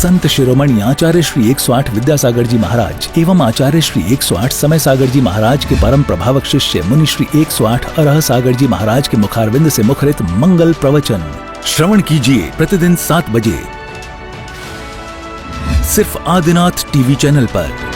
संत शिरोमणि आचार्य श्री 108 विद्यासागर जी महाराज एवं आचार्य श्री 108 समय सागर जी महाराज के परम प्रभावक शिष्य मुनि श्री 108 अरह सागर जी महाराज के मुखारविंद से मुखरित मंगल प्रवचन श्रवण कीजिए प्रतिदिन 7 बजे सिर्फ आदिनाथ टीवी चैनल पर।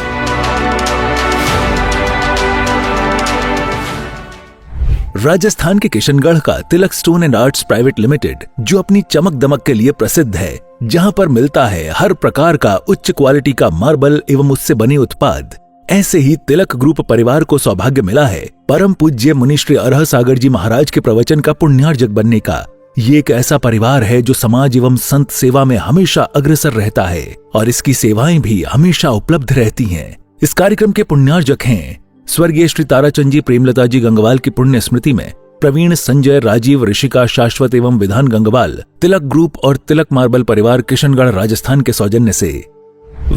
राजस्थान के किशनगढ़ का Tilak stone and arts private limited, जो अपनी चमक दमक के लिए प्रसिद्ध है, जहां पर मिलता है हर प्रकार का उच्च क्वालिटी का मार्बल एवं उससे बने उत्पाद, ऐसे ही तिलक ग्रुप परिवार को सौभाग्य मिला है परम पूज्य मुनि श्री अरह सागर जी महाराज के प्रवचन का पुण्यार्जक बनने का। ये एक ऐसा परिवार है जो समाज एवं संत सेवा में हमेशा अग्रसर रहता है और इसकी सेवाएं भी हमेशा उपलब्ध रहती हैं। इस कार्यक्रम के पुण्यार्जक हैं स्वर्गीय श्री ताराचंद जी प्रेमलता जी गंगवाल की पुण्य स्मृति में प्रवीण, संजय, राजीव, ऋषिका, शाश्वत एवं विधान गंगवाल तिलक ग्रुप और तिलक मार्बल परिवार किशनगढ़ राजस्थान के सौजन्य से।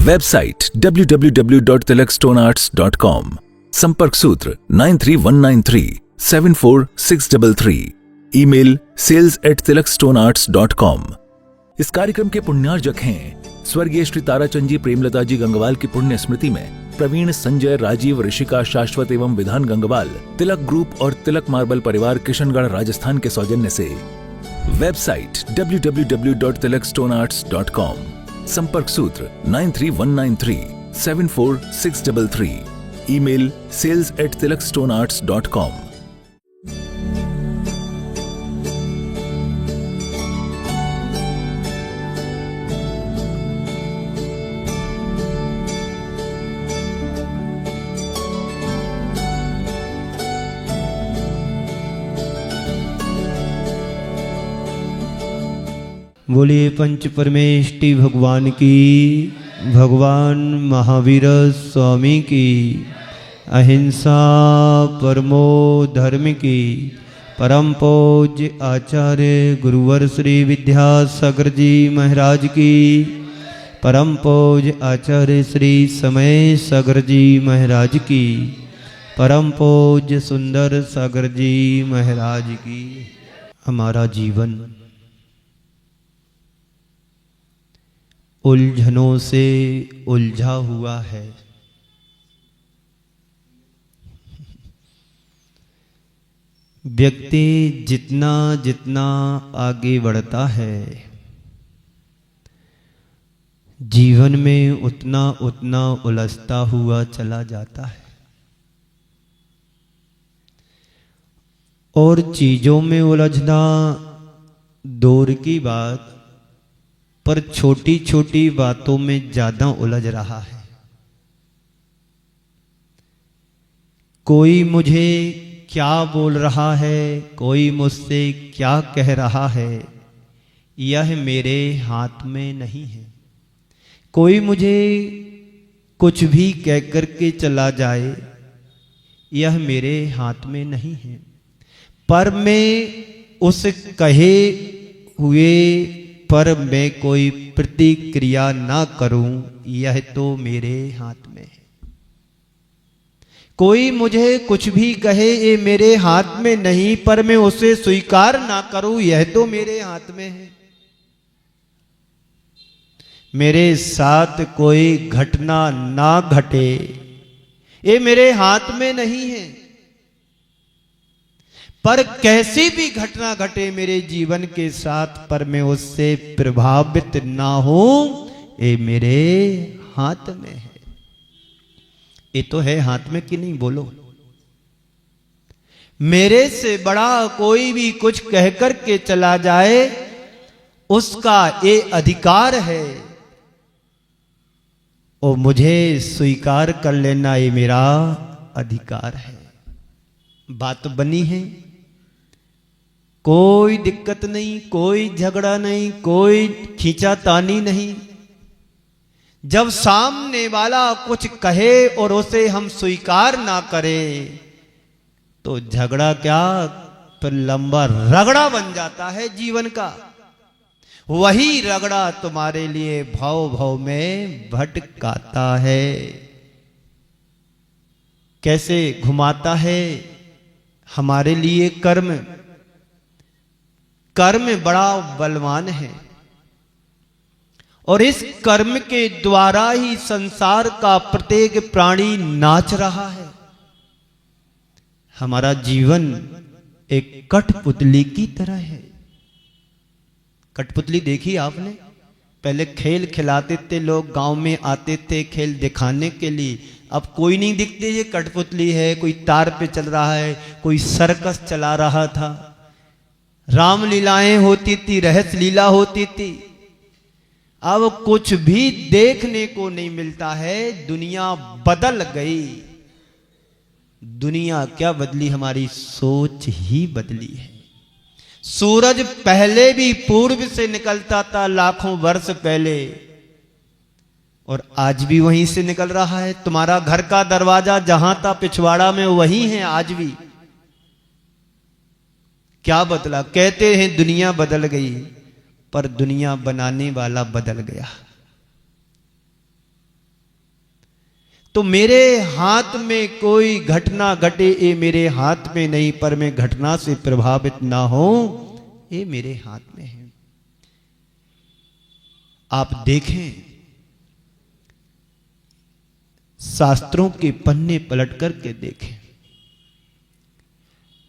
वेबसाइट www.tilakstonearts.com, संपर्क सूत्र 9319374633, ईमेल sales@tilakstonearts.com। इस कार्यक्रम के पुण्यार्जक हैं स्वर्गीय श्री ताराचंद जी प्रेमलता जी गंगवाल की पुण्य स्मृति में प्रवीण, संजय, राजीव, ऋषिका, शाश्वत एवं विधान गंगवाल तिलक ग्रुप और तिलक मार्बल परिवार किशनगढ़ राजस्थान के सौजन्य से। वेबसाइट www.tilakstonearts.com, संपर्क सूत्र 9319374633, ईमेल sales@tilakstonearts.com। बोलिए पंच परमेष्टि भगवान की, भगवान महावीर स्वामी की, अहिंसा परमो धर्म की, परम पूज्य आचार्य गुरुवर श्री विद्यासागर जी महाराज की, परम पूज्य आचार्य श्री समय सागर जी महाराज की, परम पूज्य सुंदर सागर जी महाराज की। हमारा जीवन उलझनों से उलझा हुआ है। व्यक्ति जितना जितना आगे बढ़ता है जीवन में उतना उतना उलझता हुआ चला जाता है और चीजों में उलझना दूर की बात, पर छोटी छोटी बातों में ज्यादा उलझ रहा है। कोई मुझे क्या बोल रहा है, कोई मुझसे क्या कह रहा है, यह मेरे हाथ में नहीं है। कोई मुझे कुछ भी कह करके चला जाए, यह मेरे हाथ में नहीं है। पर मैं उस कहे हुए पर मैं कोई प्रतिक्रिया ना करूं, यह तो मेरे हाथ में है। कोई मुझे कुछ भी कहे, ये मेरे हाथ में नहीं, पर मैं उसे स्वीकार ना करूं, यह तो मेरे हाथ में है। मेरे साथ कोई घटना ना घटे, ये मेरे हाथ में नहीं है, पर कैसी भी घटना घटे मेरे जीवन के साथ, पर मैं उससे प्रभावित ना हूं, ये मेरे हाथ में है। ये तो है हाथ में कि नहीं, बोलो। मेरे से बड़ा कोई भी कुछ कहकर के चला जाए, उसका ये अधिकार है और मुझे स्वीकार कर लेना ये मेरा अधिकार है। बात बनी है, कोई दिक्कत नहीं, कोई झगड़ा नहीं, कोई खींचातानी नहीं। जब सामने वाला कुछ कहे और उसे हम स्वीकार ना करें, तो झगड़ा क्या, फिर लंबा रगड़ा बन जाता है जीवन का। वही रगड़ा तुम्हारे लिए भाव भाव में भटकाता है। कैसे घुमाता है हमारे लिए कर्म। कर्म बड़ा बलवान है और इस कर्म के द्वारा ही संसार का प्रत्येक प्राणी नाच रहा है। हमारा जीवन एक कठपुतली की तरह है। कठपुतली देखी आपने? पहले खेल खिलाते थे लोग, गांव में आते थे खेल दिखाने के लिए। अब कोई नहीं दिखते, ये कठपुतली है, कोई तार पे चल रहा है, कोई सर्कस चला रहा था, रामलीलाएं होती थी, रहस्य लीला होती थी। अब कुछ भी देखने को नहीं मिलता है। दुनिया बदल गई। दुनिया क्या बदली? हमारी सोच ही बदली है। सूरज पहले भी पूर्व से निकलता था लाखों वर्ष पहले, और आज भी वहीं से निकल रहा है। तुम्हारा घर का दरवाजा जहां था पिछवाड़ा में, वहीं है आज भी। क्या बदला? कहते हैं दुनिया बदल गई, पर दुनिया बनाने वाला बदल गया। तो मेरे हाथ में कोई घटना घटे, ये मेरे हाथ में नहीं, पर मैं घटना से प्रभावित ना हो, ये मेरे हाथ में है। आप देखें, शास्त्रों के पन्ने पलट करके देखें,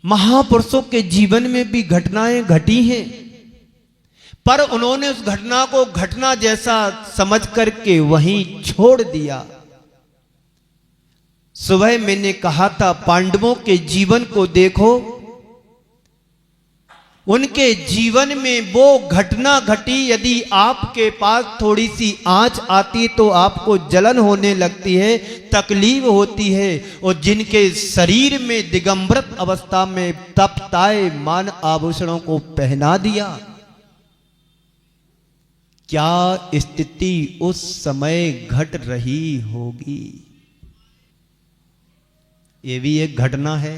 महापुरुषों के जीवन में भी घटनाएं घटी हैं, पर उन्होंने उस घटना को घटना जैसा समझ करके वहीं छोड़ दिया। सुबह मैंने कहा था, पांडवों के जीवन को देखो। उनके जीवन में वो घटना घटी, यदि आपके पास थोड़ी सी आंच आती तो आपको जलन होने लगती है, तकलीफ होती है। और जिनके शरीर में दिगंबरत अवस्था में तपताए मान आभूषणों को पहना दिया, क्या स्थिति उस समय घट रही होगी? ये भी एक घटना है।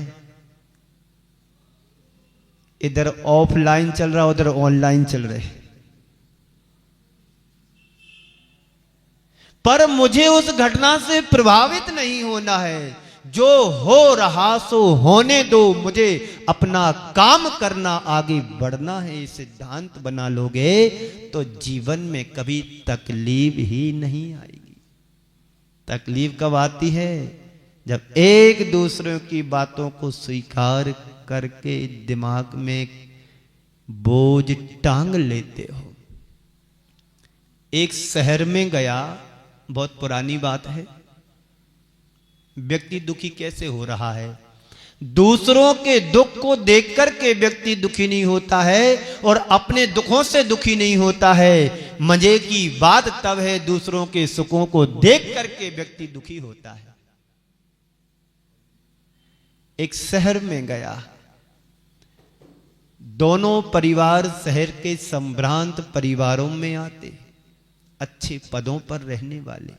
इधर ऑफलाइन चल रहा, उधर ऑनलाइन चल रहे। पर मुझे उस घटना से प्रभावित नहीं होना है। जो हो रहा सो होने दो, मुझे अपना काम करना, आगे बढ़ना है। ये सिद्धांत बना लोगे तो जीवन में कभी तकलीफ ही नहीं आएगी। तकलीफ कब आती है? जब एक दूसरे की बातों को स्वीकार करके दिमाग में बोझ टांग लेते हो। एक शहर में गया, बहुत पुरानी बात है। व्यक्ति दुखी कैसे हो रहा है? दूसरों के दुख को देख करके व्यक्ति दुखी नहीं होता है, और अपने दुखों से दुखी नहीं होता है। मजे की बात तब है दूसरों के सुखों को देख करके व्यक्ति दुखी होता है। एक शहर में गया, दोनों परिवार शहर के संभ्रांत परिवारों में आते, अच्छे पदों पर रहने वाले,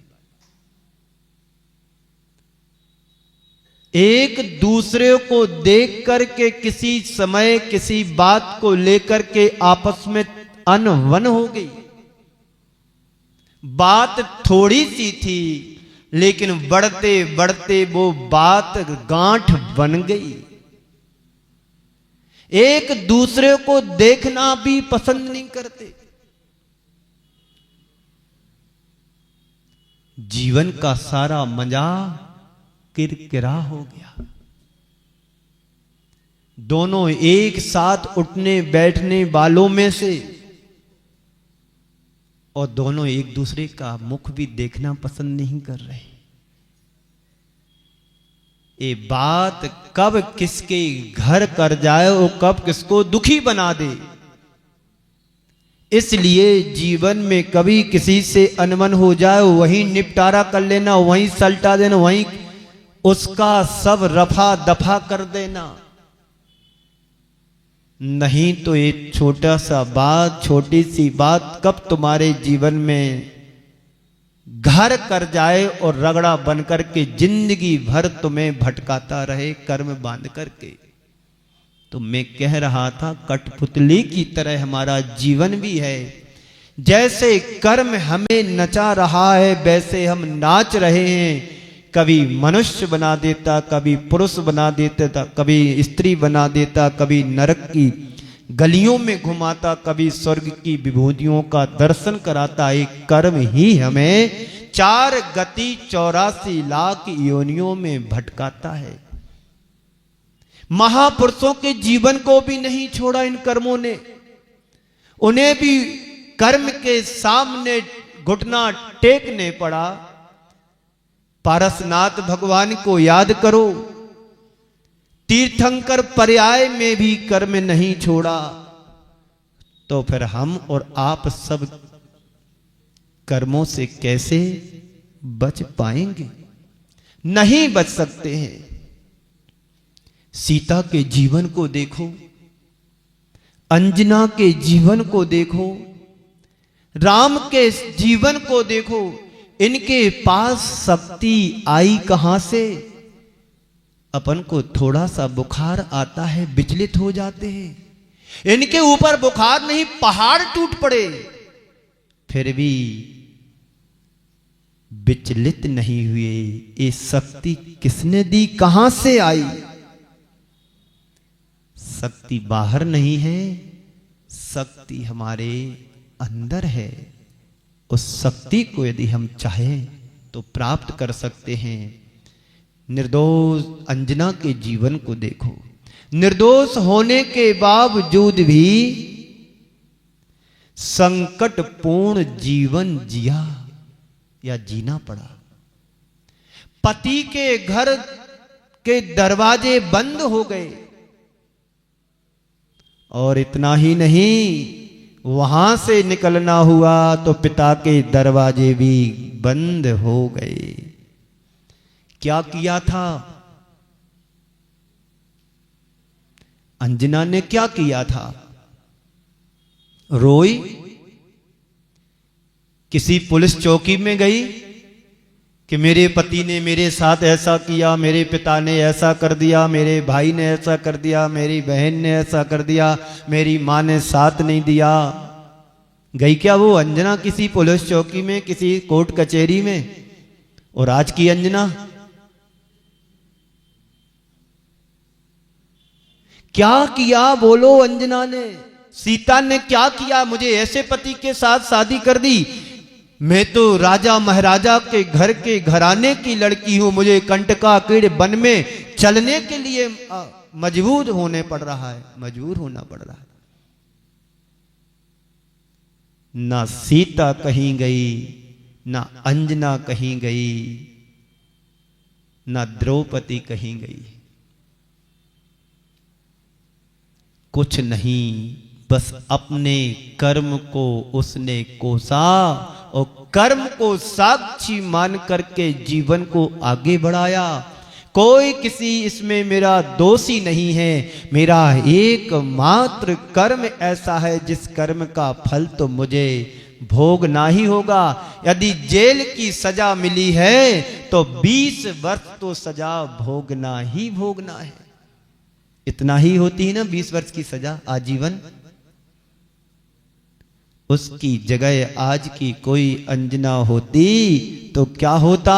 एक दूसरे को देख करके किसी समय किसी बात को लेकर के आपस में अनबन हो गई। बात थोड़ी सी थी, लेकिन बढ़ते बढ़ते वो बात गांठ बन गई। एक दूसरे को देखना भी पसंद नहीं करते। जीवन का सारा मजा किरकिरा हो गया। दोनों एक साथ उठने बैठने वालों में से, और दोनों एक दूसरे का मुख भी देखना पसंद नहीं कर रहे। ये बात कब किसके घर कर जाए और कब किसको दुखी बना दे। इसलिए जीवन में कभी किसी से अनबन हो जाए, वहीं निपटारा कर लेना, वहीं सल्टा देना, वहीं उसका सब रफा दफा कर देना। नहीं तो एक छोटा सा बात, छोटी सी बात कब तुम्हारे जीवन में घर कर जाए और रगड़ा बन करके जिंदगी भर तुम्हें भटकाता रहे कर्म बांध करके। तो मैं कह रहा था, कठपुतली की तरह हमारा जीवन भी है। जैसे कर्म हमें नचा रहा है, वैसे हम नाच रहे हैं। कभी मनुष्य बना देता, कभी पुरुष बना देता, कभी स्त्री बना देता, कभी नरक की गलियों में घुमाता, कभी स्वर्ग की विभूतियों का दर्शन कराता। एक कर्म ही हमें 4 गति 84 लाख योनियों में भटकाता है। महापुरुषों के जीवन को भी नहीं छोड़ा इन कर्मों ने, उन्हें भी कर्म के सामने घुटना टेकने पड़ा। पारसनाथ भगवान को याद करो, तीर्थंकर पर्याय में भी कर्म नहीं छोड़ा, तो फिर हम और आप सब कर्मों से कैसे बच पाएंगे? नहीं बच सकते हैं। सीता के जीवन को देखो, अंजना के जीवन को देखो, राम के जीवन को देखो। इनके पास शक्ति आई कहां से? अपन को थोड़ा सा बुखार आता है, विचलित हो जाते हैं। इनके ऊपर बुखार नहीं, पहाड़ टूट पड़े, फिर भी विचलित नहीं हुए। ये शक्ति किसने दी, कहां से आई? शक्ति बाहर नहीं है, शक्ति हमारे अंदर है। उस शक्ति को यदि हम चाहें तो प्राप्त कर सकते हैं। निर्दोष अंजना के जीवन को देखो, निर्दोष होने के बावजूद भी संकटपूर्ण जीवन जिया या जीना पड़ा। पति के घर के दरवाजे बंद हो गए, और इतना ही नहीं, वहां से निकलना हुआ तो पिता के दरवाजे भी बंद हो गए। क्या किया था अंजना ने? क्या किया था? रोई, किसी पुलिस चौकी में गई कि मेरे पति ने मेरे साथ ऐसा किया, मेरे पिता ने ऐसा कर दिया, मेरे भाई ने ऐसा कर दिया, मेरी बहन ने ऐसा कर दिया, मेरी मां ने साथ नहीं दिया। गई क्या वो अंजना किसी पुलिस चौकी में, किसी कोर्ट कचहरी में? और आज की अंजना क्या किया? बोलो अंजना ने, सीता ने क्या किया? मुझे ऐसे पति के साथ शादी कर दी, मैं तो राजा महाराजा के घर के घराने की लड़की हूं, मुझे कंटकाकीड़ वन में चलने के लिए मजबूर होने पड़ रहा है, मजबूर होना पड़ रहा है। ना सीता कहीं गई, ना अंजना कहीं गई, ना द्रौपदी कहीं गई, कुछ नहीं, बस अपने कर्म को उसने कोसा और कर्म को साक्षी मान करके जीवन को आगे बढ़ाया। कोई किसी इसमें मेरा दोषी नहीं है, मेरा एकमात्र कर्म ऐसा है जिस कर्म का फल तो मुझे भोगना ही होगा। यदि जेल की सजा मिली है तो 20 वर्ष तो सजा भोगना ही भोगना है। इतना ही होती है ना 20 वर्ष की सजा, आजीवन। उसकी जगह आज की कोई अंजना होती तो क्या होता?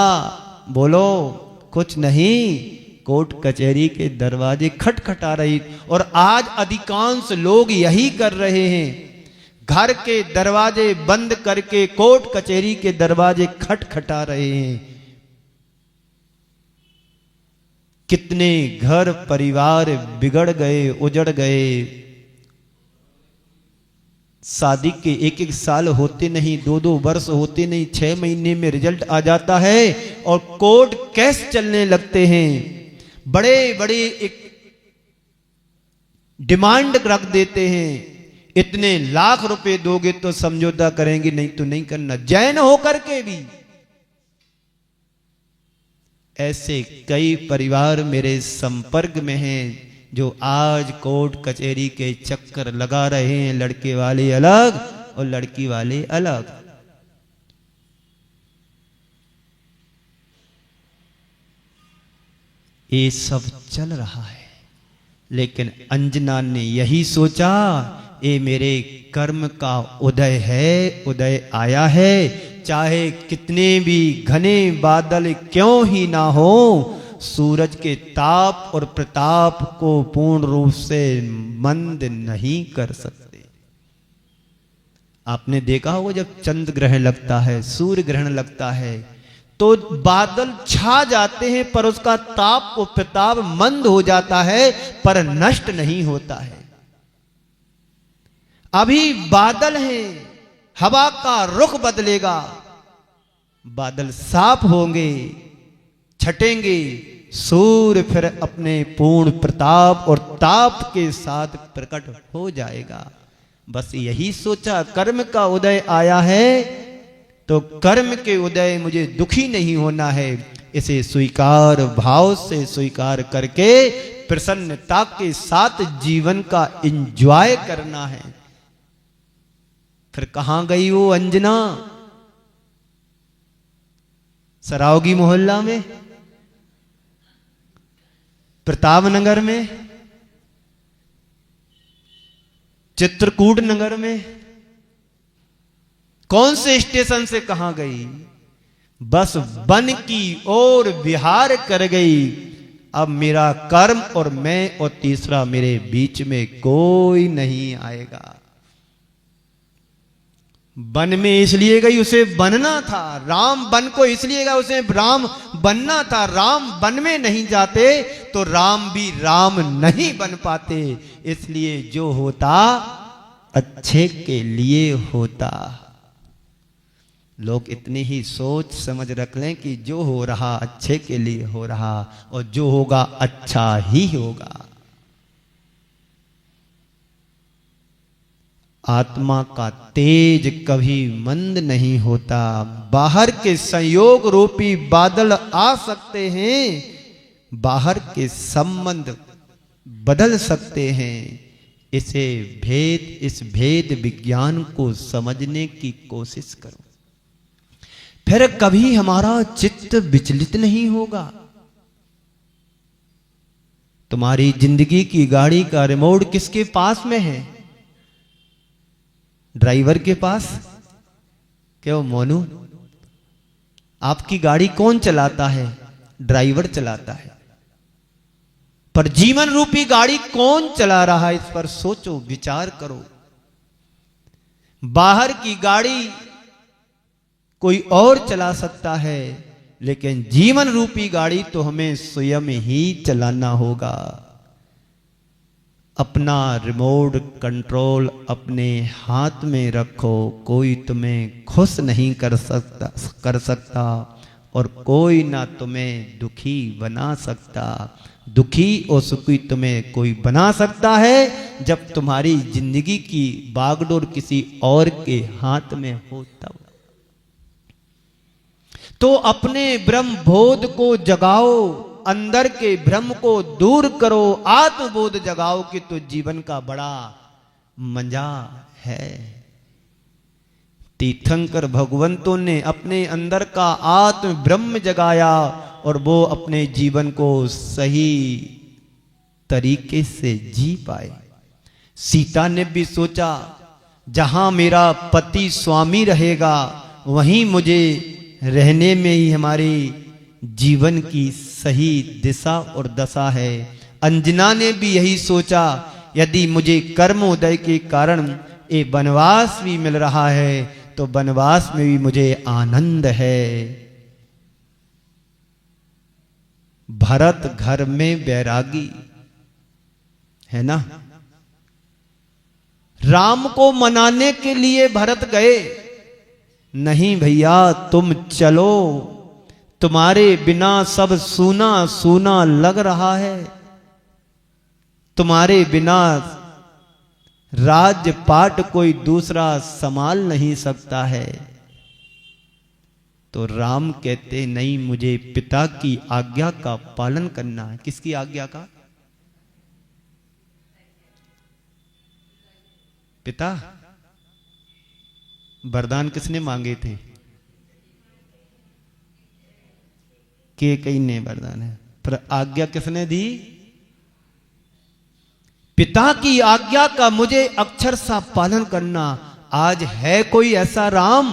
बोलो, कुछ नहीं, कोर्ट कचहरी के दरवाजे खटखटा रही। और आज अधिकांश लोग यही कर रहे हैं, घर के दरवाजे बंद करके कोर्ट कचहरी के दरवाजे खटखटा रहे हैं। कितने घर परिवार बिगड़ गए, उजड़ गए। शादी के 1-1 साल होते नहीं, 2-2 वर्ष होते नहीं, 6 महीने में रिजल्ट आ जाता है और कोर्ट केस चलने लगते हैं। बड़े बड़े एक डिमांड रख देते हैं, इतने लाख रुपए दोगे तो समझौता करेंगे, नहीं तो नहीं करना। जैन होकर के भी ऐसे कई परिवार मेरे संपर्क में हैं जो आज कोर्ट कचहरी के चक्कर लगा रहे हैं, लड़के वाले अलग और लड़की वाले अलग। ये सब चल रहा है, लेकिन अंजना ने यही सोचा, ये मेरे कर्म का उदय है, उदय आया है। चाहे कितने भी घने बादल क्यों ही ना हो, सूरज के ताप और प्रताप को पूर्ण रूप से मंद नहीं कर सकते। आपने देखा होगा जब चंद्र ग्रहण लगता है, सूर्य ग्रहण लगता है, तो बादल छा जाते हैं पर उसका ताप और प्रताप मंद हो जाता है पर नष्ट नहीं होता है। अभी बादल हैं, हवा का रुख बदलेगा, बादल साफ होंगे, छटेंगे, सूर्य फिर अपने पूर्ण प्रताप और ताप के साथ प्रकट हो जाएगा। बस यही सोचा, कर्म का उदय आया है तो कर्म के उदय मुझे दुखी नहीं होना है, इसे स्वीकार भाव से स्वीकार करके प्रसन्नता के साथ जीवन का एंजॉय करना है। फिर कहां गई वो अंजना? सरावगी मोहल्ला में, प्रतापनगर में, चित्रकूट नगर में, कौन से स्टेशन से कहां गई? बस वन की ओर विहार कर गई। अब मेरा कर्म और मैं और तीसरा मेरे बीच में कोई नहीं आएगा। वन में इसलिए गई उसे बनना था, राम वन को इसलिए गया उसे राम बनना था। राम वन में नहीं जाते तो राम भी राम नहीं बन पाते। इसलिए जो होता अच्छे के लिए होता। लोग इतनी ही सोच समझ रख लें कि जो हो रहा अच्छे के लिए हो रहा और जो होगा अच्छा ही होगा। आत्मा का तेज कभी मंद नहीं होता। बाहर के संयोग रूपी बादल आ सकते हैं, बाहर के संबंध बदल सकते हैं। इस भेद विज्ञान को समझने की कोशिश करो, फिर कभी हमारा चित्त विचलित नहीं होगा। तुम्हारी जिंदगी की गाड़ी का रिमोट किसके पास में है? ड्राइवर के पास? क्यों मोनू, आपकी गाड़ी कौन चलाता है? ड्राइवर चलाता है। पर जीवन रूपी गाड़ी कौन चला रहा है, इस पर सोचो, विचार करो। बाहर की गाड़ी कोई और चला सकता है, लेकिन जीवन रूपी गाड़ी तो हमें स्वयं ही चलाना होगा। अपना रिमोट कंट्रोल अपने हाथ में रखो। कोई तुम्हें खुश नहीं कर सकता और कोई ना तुम्हें दुखी बना सकता। दुखी और सुखी तुम्हें कोई बना सकता है जब तुम्हारी जिंदगी की बागडोर किसी और के हाथ में हो तब। तो अपने ब्रह्म बोध को जगाओ, अंदर के भ्रम को दूर करो, आत्मबोध जगाओ कि तो जीवन का बड़ा मजा है। तीर्थंकर भगवंतों ने अपने अंदर का आत्म ब्रह्म जगाया और वो अपने जीवन को सही तरीके से जी पाए। सीता ने भी सोचा जहां मेरा पति स्वामी रहेगा वहीं मुझे रहने में ही हमारी जीवन की सही दिशा और दशा है। अंजना ने भी यही सोचा, यदि मुझे कर्मोदय के कारण ये वनवास भी मिल रहा है तो वनवास में भी मुझे आनंद है। भरत घर में बैरागी है ना। राम को मनाने के लिए भरत गए, नहीं भैया तुम चलो, तुम्हारे बिना सब सूना सूना लग रहा है, तुम्हारे बिना राजपाट कोई दूसरा संभाल नहीं सकता है। तो राम कहते नहीं, मुझे पिता की आज्ञा का पालन करना है। किसकी आज्ञा का? पिता। वरदान किसने मांगे थे? के कई ने वरदान है, पर आज्ञा किसने दी? पिता की आज्ञा का मुझे अक्षर सा पालन करना। आज है कोई ऐसा राम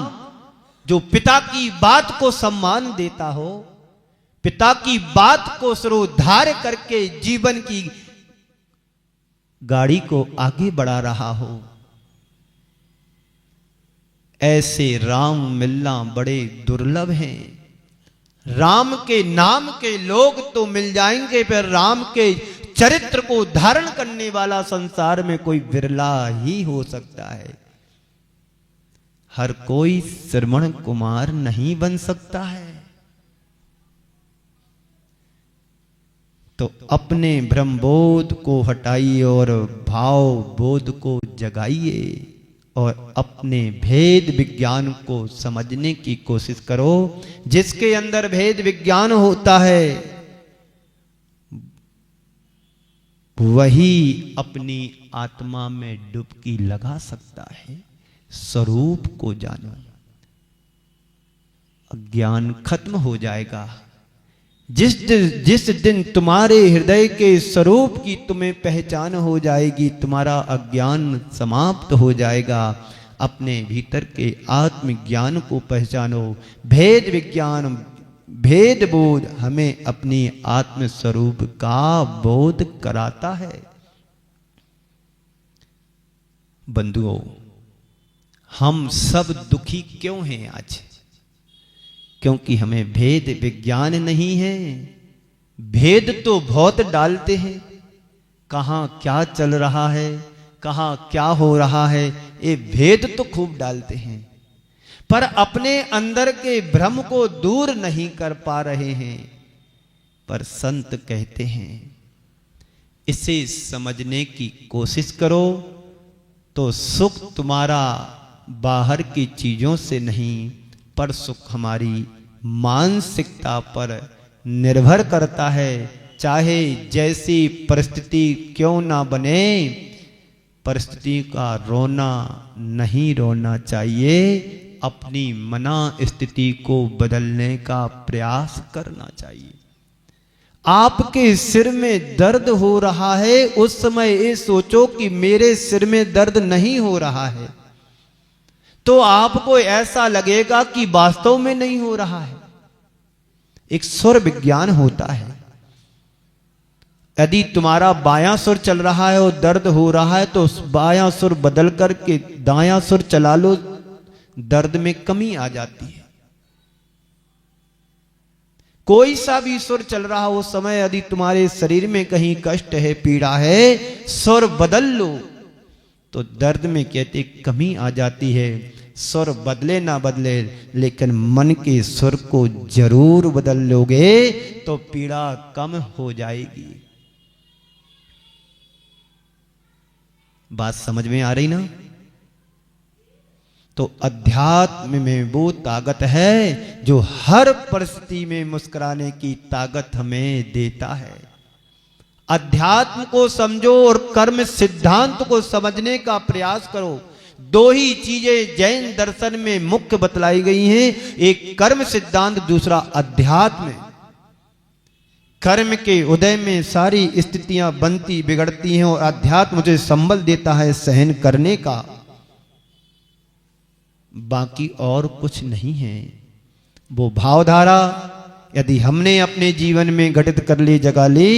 जो पिता की बात को सम्मान देता हो? पिता की बात को सिरोधार्य करके जीवन की गाड़ी को आगे बढ़ा रहा हो, ऐसे राम मिलना बड़े दुर्लभ हैं। राम के नाम के लोग तो मिल जाएंगे, पर राम के चरित्र को धारण करने वाला संसार में कोई विरला ही हो सकता है। हर कोई श्रवण कुमार नहीं बन सकता है। तो अपने ब्रह्मबोध को हटाइए और भाव बोध को जगाइए और अपने भेद विज्ञान को समझने की कोशिश करो। जिसके अंदर भेद विज्ञान होता है वही अपनी आत्मा में डुबकी लगा सकता है। स्वरूप को जानो, अज्ञान खत्म हो जाएगा। जिस दिन तुम्हारे हृदय के स्वरूप की तुम्हें पहचान हो जाएगी, तुम्हारा अज्ञान समाप्त हो जाएगा। अपने भीतर के आत्मज्ञान को पहचानो। भेद विज्ञान, भेद बोध हमें अपनी आत्म स्वरूप का बोध कराता है। बंधुओं, हम सब दुखी क्यों हैं आज? क्योंकि हमें भेद विज्ञान नहीं है। भेद तो बहुत डालते हैं, कहां क्या चल रहा है, कहां क्या हो रहा है, ये भेद तो खूब डालते हैं, पर अपने अंदर के भ्रम को दूर नहीं कर पा रहे हैं। पर संत कहते हैं इसे समझने की कोशिश करो तो सुख तुम्हारा बाहर की चीजों से नहीं, पर सुख हमारी मानसिकता पर निर्भर करता है। चाहे जैसी परिस्थिति क्यों ना बने, परिस्थिति का रोना नहीं रोना चाहिए। अपनी मना स्थिति को बदलने का प्रयास करना चाहिए। आपके सिर में दर्द हो रहा है, उस समय ये सोचो कि मेरे सिर में दर्द नहीं हो रहा है, तो आपको ऐसा लगेगा कि वास्तव में नहीं हो रहा है। एक सुर विज्ञान होता है। यदि तुम्हारा बायां सुर चल रहा है और दर्द हो रहा है, तो उस बायां सुर बदल करके दायां सुर चला लो, दर्द में कमी आ जाती है। कोई सा भी सुर चल रहा हो उस समय, यदि तुम्हारे शरीर में कहीं कष्ट है, पीड़ा है, सुर बदल लो तो दर्द में कहते कमी आ जाती है। सुर बदले ना बदले, लेकिन मन के सुर को जरूर बदल लोगे तो पीड़ा कम हो जाएगी। बात समझ में आ रही ना? तो अध्यात्म में वो ताकत है जो हर परिस्थिति में मुस्कुराने की ताकत हमें देता है। अध्यात्म को समझो और कर्म सिद्धांत को समझने का प्रयास करो। दो ही चीजें जैन दर्शन में मुख्य बतलाई गई हैं, एक कर्म सिद्धांत, दूसरा अध्यात्म। कर्म के उदय में सारी स्थितियां बनती बिगड़ती हैं और अध्यात्म मुझे संबल देता है सहन करने का, बाकी और कुछ नहीं है। वो भावधारा यदि हमने अपने जीवन में घटित कर ली, जगा ली,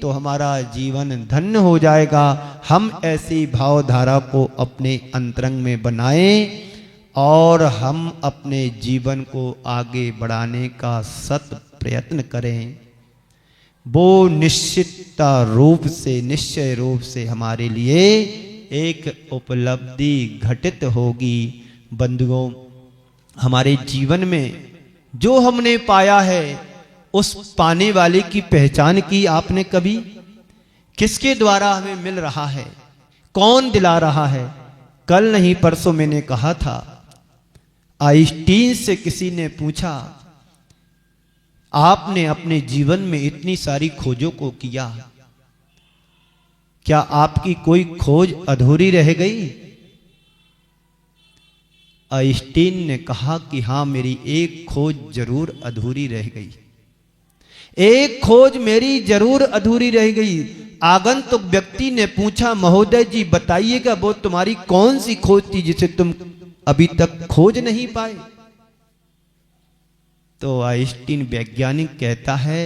तो हमारा जीवन धन्य हो जाएगा। हम ऐसी भावधारा को अपने अंतरंग में बनाएं और हम अपने जीवन को आगे बढ़ाने का सत प्रयत्न करें। वो निश्चितता रूप से, निश्चय रूप से हमारे लिए एक उपलब्धि घटित होगी। बंधुओं, हमारे जीवन में जो हमने पाया है, उस पाने वाले की पहचान की आपने कभी? किसके द्वारा हमें मिल रहा है, कौन दिला रहा है? कल नहीं परसों मैंने कहा था, आइंस्टीन से किसी ने पूछा, आपने अपने जीवन में इतनी सारी खोजों को किया, क्या आपकी कोई खोज अधूरी रह गई? आइंस्टीन ने कहा कि हां, मेरी एक खोज जरूर अधूरी रह गई। एक खोज मेरी जरूर अधूरी रह गई। आगंतुक व्यक्ति ने पूछा, महोदय जी बताइएगा वो तुम्हारी कौन सी खोज थी जिसे तुम अभी तक खोज नहीं पाए? तो आइंस्टीन वैज्ञानिक कहता है,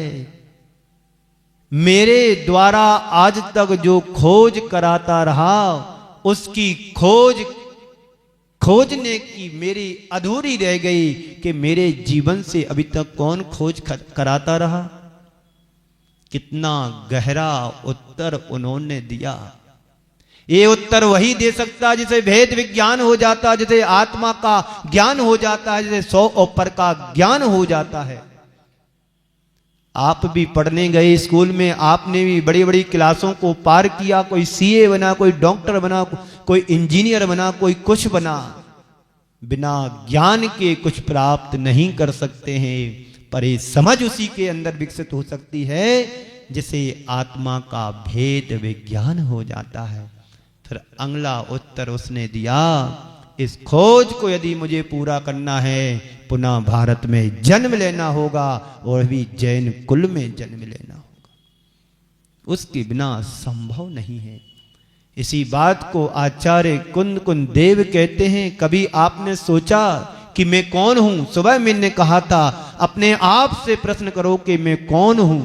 मेरे द्वारा आज तक जो खोज कराता रहा उसकी खोजने की मेरी अधूरी रह गई कि मेरे जीवन से अभी तक कौन खोज कराता रहा। कितना गहरा उत्तर उन्होंने दिया। ये उत्तर वही दे सकता जिसे भेद विज्ञान हो जाता, जिसे आत्मा का ज्ञान हो जाता है, जिसे 100 ऊपर का ज्ञान हो जाता है। आप भी पढ़ने गए स्कूल में, आपने भी बड़ी बड़ी क्लासों को पार किया, कोई सीए बना, कोई डॉक्टर बना, कोई इंजीनियर बना, कोई कुछ बना। बिना ज्ञान के कुछ प्राप्त नहीं कर सकते हैं, पर ये समझ उसी के अंदर विकसित हो सकती है जिसे आत्मा का भेद विज्ञान हो जाता है। फिर अगला उत्तर उसने दिया, इस खोज को यदि मुझे पूरा करना है पुनः भारत में जन्म लेना होगा और भी जैन कुल में जन्म लेना होगा, उसके बिना संभव नहीं है। इसी बात को आचार्य कुंद देव कहते हैं, कभी आपने सोचा कि मैं कौन हूं? सुबह मैंने कहा था अपने आप से प्रश्न करो कि मैं कौन हूं।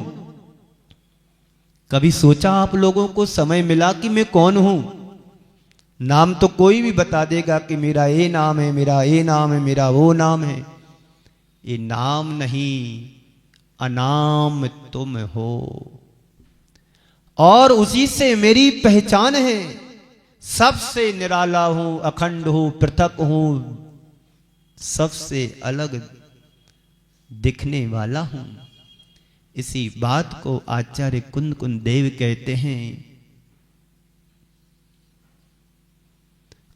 कभी सोचा आप लोगों को समय मिला कि मैं कौन हूं? नाम तो कोई भी बता देगा कि मेरा ये नाम है, मेरा ये नाम है, मेरा वो नाम है। ये नाम नहीं, अनाम तुम हो और उसी से मेरी पहचान है। सबसे निराला हूं, अखंड हूं, पृथक हूं, सबसे अलग दिखने वाला हूं। इसी बात को आचार्य कुंद देव कहते हैं,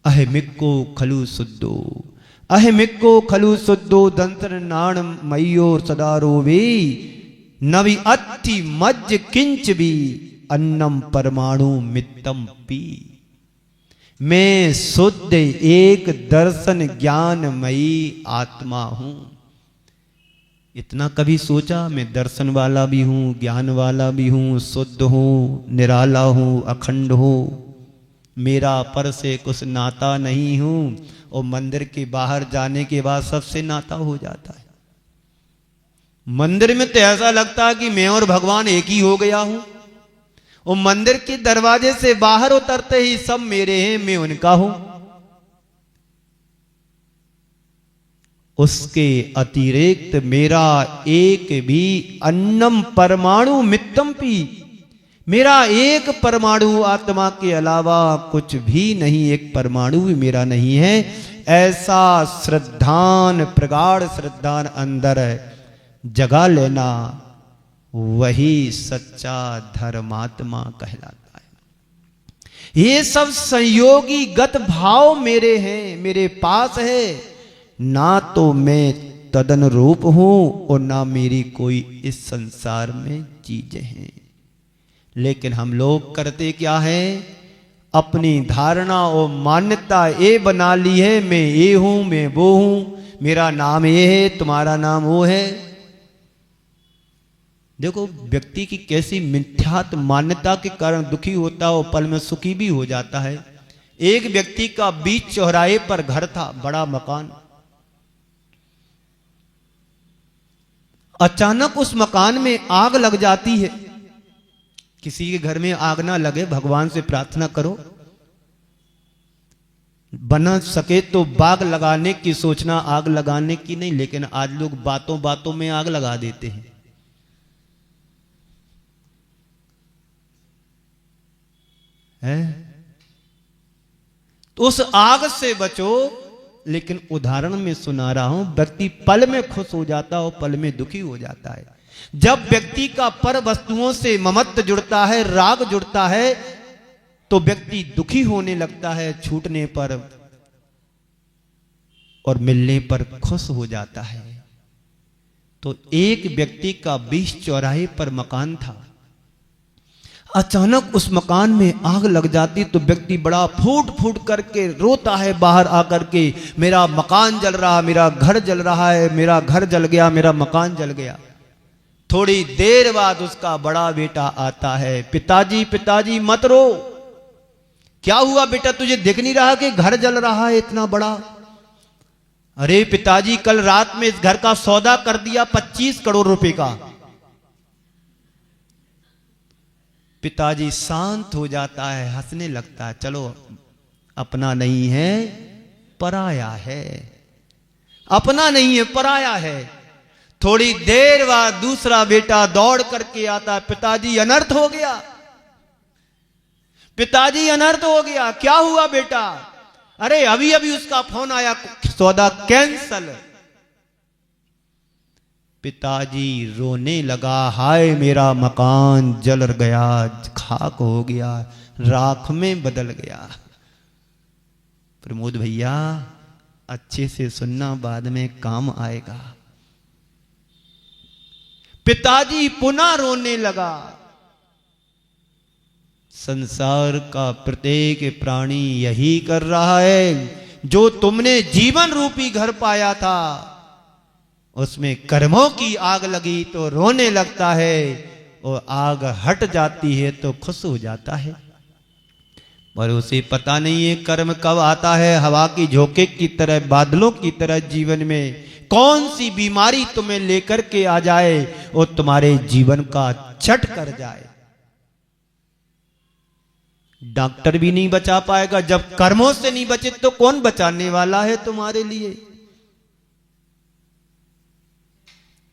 अहमिक्को खलु शुद्धो, अहमिक्को खलु शुद्धो दंतर नाण मयोर सदारो वे नवि अति मज्ज किंच भी अन्नम परमाणु मित्तम पी। मैं शुद्ध एक दर्शन ज्ञानमयी आत्मा हूं। इतना कभी सोचा मैं दर्शन वाला भी हूं, ज्ञान वाला भी हूं, शुद्ध हूं, निराला हूं, अखंड हूं, मेरा पर से कुछ नाता नहीं हूं। और मंदिर के बाहर जाने के बाद सबसे नाता हो जाता है। मंदिर में तो ऐसा लगता है कि मैं और भगवान एक ही हो गया हूं, और मंदिर के दरवाजे से बाहर उतरते ही सब मेरे हैं, मैं उनका हूं। उसके अतिरिक्त मेरा एक भी अन्नम परमाणु मित्तम पी, मेरा एक परमाणु आत्मा के अलावा कुछ भी नहीं, एक परमाणु भी मेरा नहीं है। ऐसा श्रद्धान, प्रगाढ़ श्रद्धान अंदर जगा लेना, वही सच्चा धर्मात्मा कहलाता है। ये सब संयोगी गत भाव मेरे हैं, मेरे पास है। ना तो मैं तदन रूप हूं और ना मेरी कोई इस संसार में चीजें हैं। लेकिन हम लोग करते क्या है, अपनी धारणा और मान्यता ये बना ली है, मैं ये हूं, मैं वो हूं, मेरा नाम ये है, तुम्हारा नाम वो है। देखो व्यक्ति की कैसी मिथ्यात्व मान्यता के कारण दुखी होता है और पल में सुखी भी हो जाता है। एक व्यक्ति का बीच चौराहे पर घर था, बड़ा मकान। अचानक उस मकान में आग लग जाती है। किसी के घर में आग ना लगे, भगवान से प्रार्थना करो। बना सके तो बाग लगाने की सोचना, आग लगाने की नहीं। लेकिन आज लोग बातों बातों में आग लगा देते हैं। तो उस आग से बचो। लेकिन उदाहरण में सुना रहा हूं, व्यक्ति पल में खुश हो जाता है और पल में दुखी हो जाता है। जब व्यक्ति का पर वस्तुओं से ममत्व जुड़ता है, राग जुड़ता है, तो व्यक्ति दुखी होने लगता है छूटने पर, और मिलने पर खुश हो जाता है। तो एक व्यक्ति का 20 चौराहे पर मकान था। अचानक उस मकान में आग लग जाती तो व्यक्ति बड़ा फूट फूट करके रोता है बाहर आकर के, मेरा मकान जल रहा, मेरा घर जल रहा है, मेरा घर जल गया, मेरा मकान जल गया। थोड़ी देर बाद उसका बड़ा बेटा आता है, पिताजी पिताजी मत रो, क्या हुआ बेटा, तुझे दिख नहीं रहा कि घर जल रहा है इतना बड़ा? अरे पिताजी कल रात में इस घर का सौदा कर दिया 25 करोड़ रुपए का। पिताजी शांत हो जाता है, हंसने लगता है, चलो अपना नहीं है पराया है, अपना नहीं है पराया है। थोड़ी देर बाद दूसरा बेटा दौड़ करके आता, पिताजी अनर्थ हो गया, पिताजी अनर्थ हो गया। क्या हुआ बेटा? अरे अभी अभी उसका फोन आया, सौदा कैंसल। पिताजी रोने लगा, हाय मेरा मकान जल गया, खाक हो गया, राख में बदल गया। प्रमोद भैया अच्छे से सुनना, बाद में काम आएगा। पिताजी पुनः रोने लगा। संसार का प्रत्येक प्राणी यही कर रहा है। जो तुमने जीवन रूपी घर पाया था उसमें कर्मों की आग लगी तो रोने लगता है, और आग हट जाती है तो खुश हो जाता है। पर उसे पता नहीं है कर्म कब आता है, हवा की झोंके की तरह, बादलों की तरह जीवन में कौन सी बीमारी तुम्हें लेकर के आ जाए और तुम्हारे जीवन का छट कर जाए। डॉक्टर भी नहीं बचा पाएगा। जब कर्मों से नहीं बचे तो कौन बचाने वाला है तुम्हारे लिए?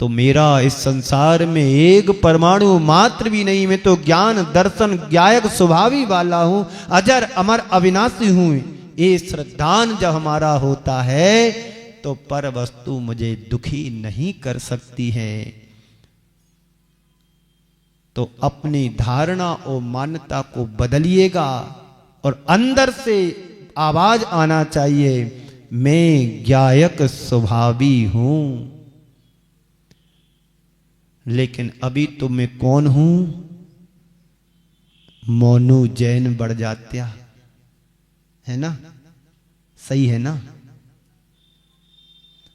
तो मेरा इस संसार में एक परमाणु मात्र भी नहीं। मैं तो ज्ञान दर्शन ज्ञायक स्वभावी वाला हूं, अजर अमर अविनाशी हूं। ये श्रद्धान जब हमारा होता है तो पर वस्तु मुझे दुखी नहीं कर सकती है। तो अपनी धारणा और मान्यता को बदलिएगा और अंदर से आवाज आना चाहिए, मैं ज्ञायक स्वभावी हूं। लेकिन अभी तो मैं कौन हूं? मोनू जैन बढ़ जात्या है ना, सही है ना।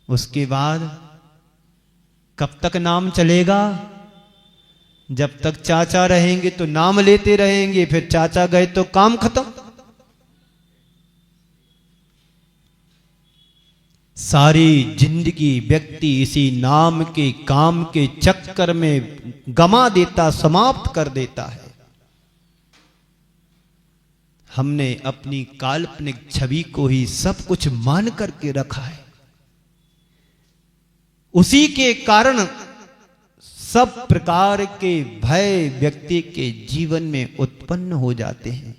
उसके बाद कब तक नाम चलेगा? जब तक चाचा रहेंगे तो नाम लेते रहेंगे, फिर चाचा गए तो काम खत्म। सारी जिंदगी व्यक्ति इसी नाम के काम के चक्कर में गमा देता, समाप्त कर देता है। हमने अपनी काल्पनिक छवि को ही सब कुछ मान करके रखा है। उसी के कारण सब प्रकार के भय व्यक्ति के जीवन में उत्पन्न हो जाते हैं।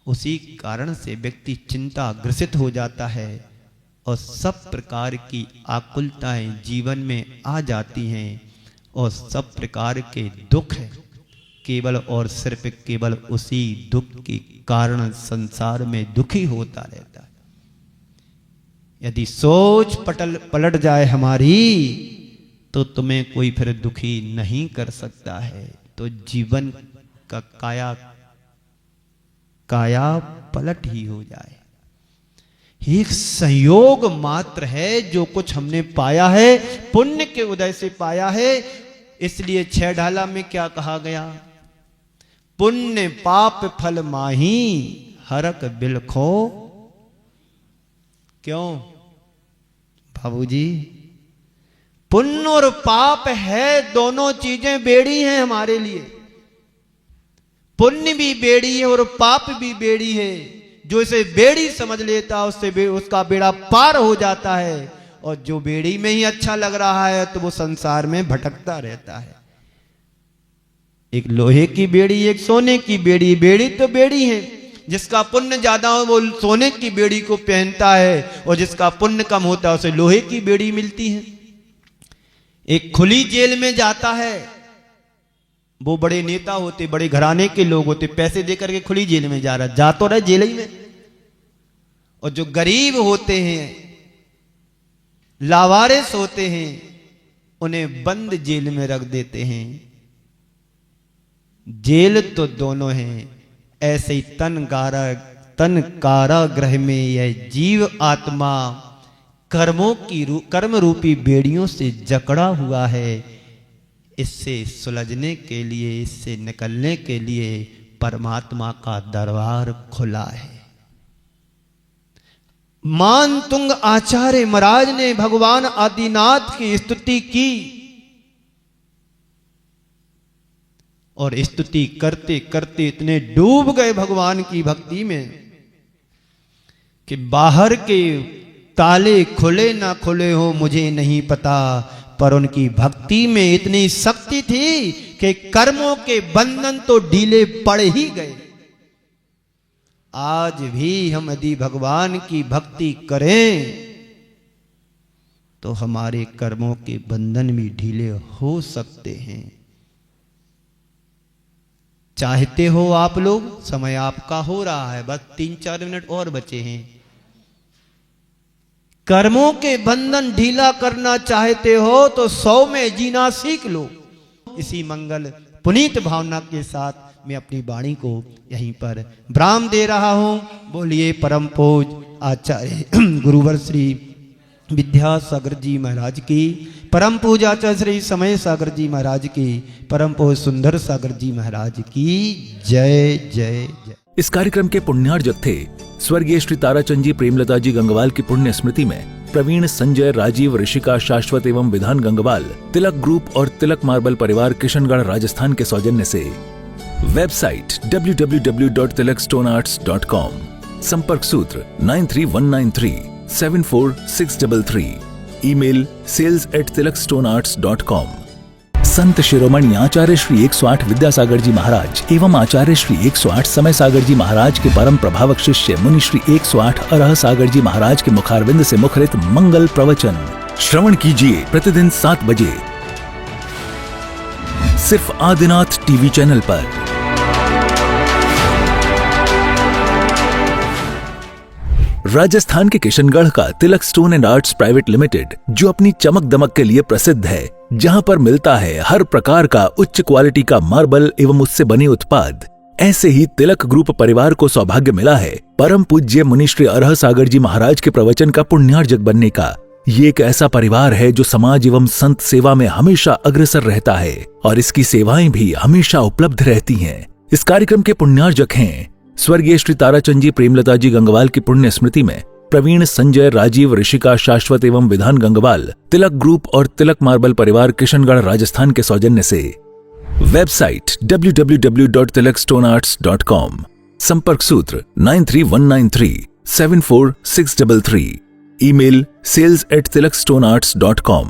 उसी कारण से व्यक्ति चिंता ग्रसित हो जाता है और सब प्रकार की आकुलताएं जीवन में आ जाती हैं और सब प्रकार के दुख केवल और सिर्फ केवल उसी दुख के कारण संसार में दुखी होता रहता है। यदि सोच पलट जाए हमारी तो तुम्हें कोई फिर दुखी नहीं कर सकता है। तो जीवन का काया पलट ही हो जाए। एक संयोग मात्र है जो कुछ हमने पाया है, पुण्य के उदय से पाया है। इसलिए छह ढाला में क्या कहा गया? पुण्य पाप फल माही हरक बिलखो। क्यों बाबूजी? पुण्य और पाप है, दोनों चीजें बेड़ी हैं हमारे लिए। पुण्य भी बेड़ी है और पाप भी बेड़ी है। जो इसे बेड़ी समझ लेता उससे उसका बेड़ा पार हो जाता है, और जो बेड़ी में ही अच्छा लग रहा है तो वो संसार में भटकता रहता है। एक लोहे की बेड़ी, एक सोने की बेड़ी। बेड़ी तो बेड़ी है, जिसका पुण्य ज्यादा हो वो सोने की बेड़ी को पहनता है, और जिसका पुण्य कम होता है उसे लोहे की बेड़ी मिलती है। एक खुली जेल में जाता है, वो बड़े नेता होते, बड़े घराने के लोग होते, पैसे देकर के खुली जेल में जा रहा, जा तो रहे जेल ही में। और जो गरीब होते हैं, लावारिस होते हैं, उन्हें बंद जेल में रख देते हैं। जेल तो दोनों हैं। ऐसे ही तन कारागृह में यह जीव आत्मा कर्म रूपी बेड़ियों से जकड़ा हुआ है। इससे सुलझने के लिए, इससे निकलने के लिए परमात्मा का दरबार खुला है। मानतुंग आचार्य महाराज ने भगवान आदिनाथ की स्तुति की और स्तुति करते करते इतने डूब गए भगवान की भक्ति में कि बाहर के ताले खुले ना खुले हो मुझे नहीं पता, पर उनकी भक्ति में इतनी शक्ति थी कि कर्मों के बंधन तो ढीले पड़ ही गए। आज भी हम यदि भगवान की भक्ति करें तो हमारे कर्मों के बंधन भी ढीले हो सकते हैं। चाहते हो आप लोग, समय आपका हो रहा है, बस 3-4 मिनट और बचे हैं। कर्मों के बंधन ढीला करना चाहते हो तो 100 में जीना सीख लो। इसी मंगल पुनीत भावना के साथ मैं अपनी वाणी को यहीं पर विराम दे रहा हूं। बोलिए परम पूज आचार्य गुरुवर श्री विद्यासागर जी महाराज की, परम पूज आचार्य श्री समय सागर जी महाराज की, परम पूज सुंदर सागर जी महाराज की जय जय जय। इस कार्यक्रम के पुण्यार्जक थे स्वर्गीय श्री ताराचंद जी प्रेमलता जी गंगवाल की पुण्य स्मृति में प्रवीण, संजय, राजीव, ऋषिका, शाश्वत एवं विधान गंगवाल, तिलक ग्रुप और तिलक मार्बल परिवार किशनगढ़ राजस्थान के सौजन्य से। वेबसाइट www.tilakstonearts.com, संपर्क सूत्र 9319374633, ईमेल sales@tilakstonearts.com। संत शिरोमणि आचार्य श्री 108 विद्यासागर जी महाराज एवं आचार्य श्री 108 समय सागर जी महाराज के परम प्रभावक शिष्य मुनि श्री 108 अरह सागर जी महाराज के मुखारविंद से मुखरित मंगल प्रवचन श्रवण कीजिए प्रतिदिन 7 बजे सिर्फ आदिनाथ टीवी चैनल पर। राजस्थान के किशनगढ़ का Tilak stone and arts private limited, जो अपनी चमक दमक के लिए प्रसिद्ध है, जहां पर मिलता है हर प्रकार का उच्च क्वालिटी का मार्बल एवं उससे बने उत्पाद, ऐसे ही तिलक ग्रुप परिवार को सौभाग्य मिला है परम पूज्य मुनि श्री अरह सागर जी महाराज के प्रवचन का पुण्यार्जक बनने का। ये एक ऐसा परिवार है जो समाज एवं संत सेवा में हमेशा अग्रसर रहता है और इसकी सेवाएं भी हमेशा उपलब्ध रहती हैं। इस कार्यक्रम के पुण्यार्जक हैं स्वर्गीय श्री ताराचंद जी प्रेमलता जी गंगवाल की पुण्य स्मृति में प्रवीण, संजय, राजीव, ऋषिका, शाश्वत एवं विधान गंगवाल, तिलक ग्रुप और तिलक मार्बल परिवार किशनगढ़ राजस्थान के सौजन्य से। वेबसाइट www.tilakstonearts.com, संपर्क सूत्र 9319374633, ईमेल sales@tilakstonearts.com।